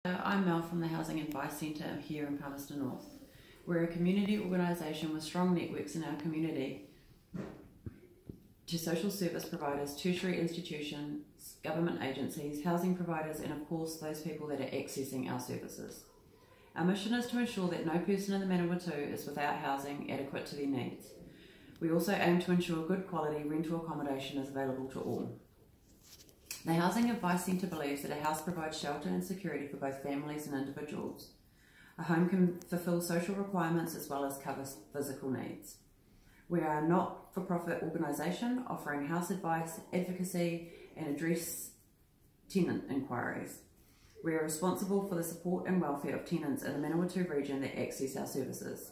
I'm Mel from the Housing Advice Centre here in Palmerston North. We're a community organisation with strong networks in our community to social service providers, tertiary institutions, government agencies, housing providers and of course those people that are accessing our services. Our mission is to ensure that no person in the Manawatu is without housing adequate to their needs. We also aim to ensure good quality rental accommodation is available to all. The Housing Advice Centre believes that a house provides shelter and security for both families and individuals. A home can fulfil social requirements as well as cover physical needs. We are a not-for-profit organisation offering house advice, advocacy and address tenant inquiries. We are responsible for the support and welfare of tenants in the Manawatu region that access our services.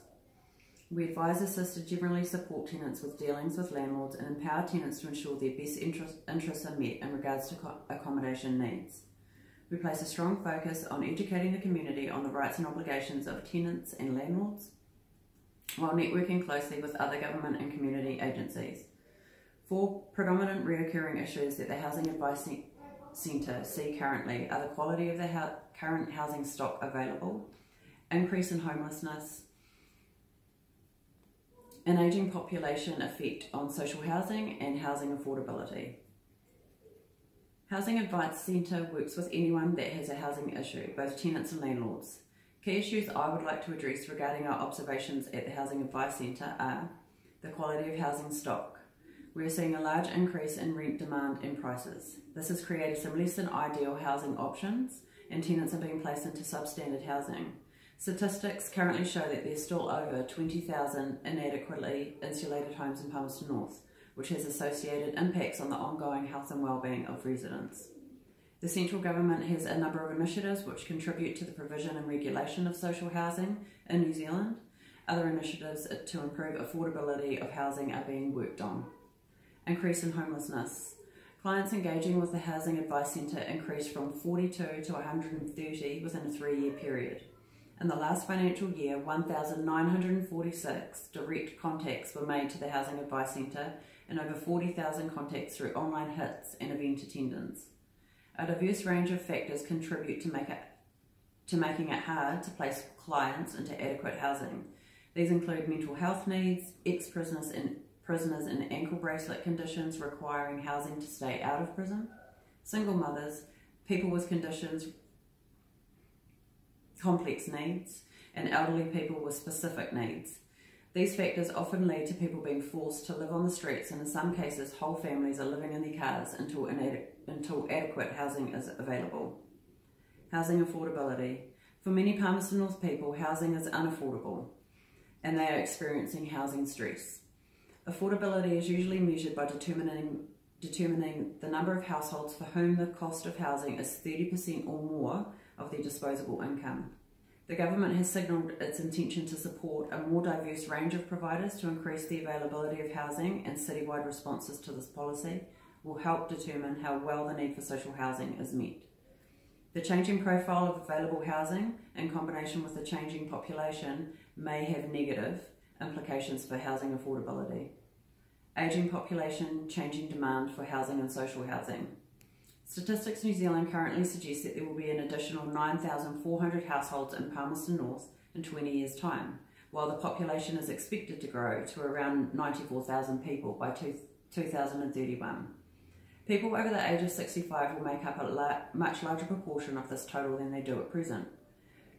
We advise, assist and generally support tenants with dealings with landlords and empower tenants to ensure their best interests are met in regards to accommodation needs. We place a strong focus on educating the community on the rights and obligations of tenants and landlords, while networking closely with other government and community agencies. Four predominant reoccurring issues that the Housing Advice Centre see currently are the quality of the current housing stock available, increase in homelessness, an ageing population effect on social housing and housing affordability. Housing Advice Centre works with anyone that has a housing issue, both tenants and landlords. Key issues I would like to address regarding our observations at the Housing Advice Centre are the quality of housing stock. We are seeing a large increase in rent demand and prices. This has created some less than ideal housing options and tenants are being placed into substandard housing. Statistics currently show that there's still over 20,000 inadequately insulated homes in Palmerston North, which has associated impacts on the ongoing health and wellbeing of residents. The central government has a number of initiatives which contribute to the provision and regulation of social housing in New Zealand. Other initiatives to improve affordability of housing are being worked on. Increase in homelessness. Clients engaging with the Housing Advice Centre increased from 42 to 130 within a 3-year period. In the last financial year, 1,946 direct contacts were made to the Housing Advice Centre and over 40,000 contacts through online hits and event attendance. A diverse range of factors contribute to making it hard to place clients into adequate housing. These include mental health needs, ex-prisoners in ankle bracelet conditions requiring housing to stay out of prison, single mothers, people with conditions, complex needs, and elderly people with specific needs. These factors often lead to people being forced to live on the streets, and in some cases whole families are living in their cars until adequate housing is available. Housing affordability. For many Palmerston North people, housing is unaffordable and they are experiencing housing stress. Affordability is usually measured by determining the number of households for whom the cost of housing is 30% or more of their disposable income. The government has signalled its intention to support a more diverse range of providers to increase the availability of housing, and citywide responses to this policy will help determine how well the need for social housing is met. The changing profile of available housing, in combination with the changing population, may have negative implications for housing affordability. Ageing population, changing demand for housing and social housing. Statistics New Zealand currently suggest that there will be an additional 9,400 households in Palmerston North in 20 years' time, while the population is expected to grow to around 94,000 people by 2031. People over the age of 65 will make up a much larger proportion of this total than they do at present.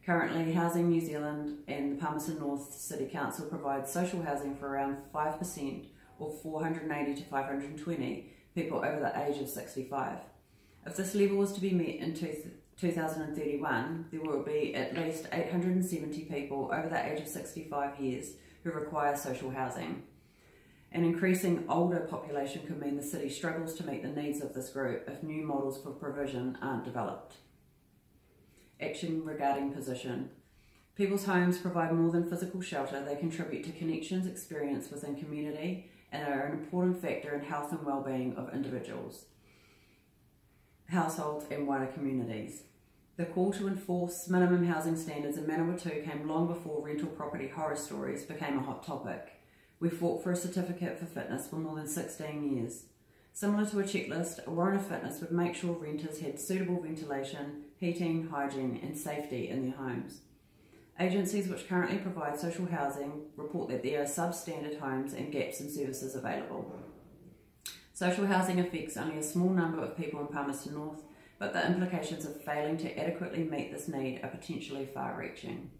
Currently, Housing New Zealand and the Palmerston North City Council provide social housing for around 5% or 480 to 520 people over the age of 65. If this level was to be met in 2031, there will be at least 870 people over the age of 65 years who require social housing. An increasing older population could mean the city struggles to meet the needs of this group if new models for provision aren't developed. Action regarding position. People's homes provide more than physical shelter. They contribute to connections experienced within community and are an important factor in health and well-being of individuals, households and wider communities. The call to enforce minimum housing standards in Manawatu came long before rental property horror stories became a hot topic. We fought for a certificate for fitness for more than 16 years. Similar to a checklist, a warrant of fitness would make sure renters had suitable ventilation, heating, hygiene and safety in their homes. Agencies which currently provide social housing report that there are substandard homes and gaps in services available. Social housing affects only a small number of people in Palmerston North, but the implications of failing to adequately meet this need are potentially far-reaching.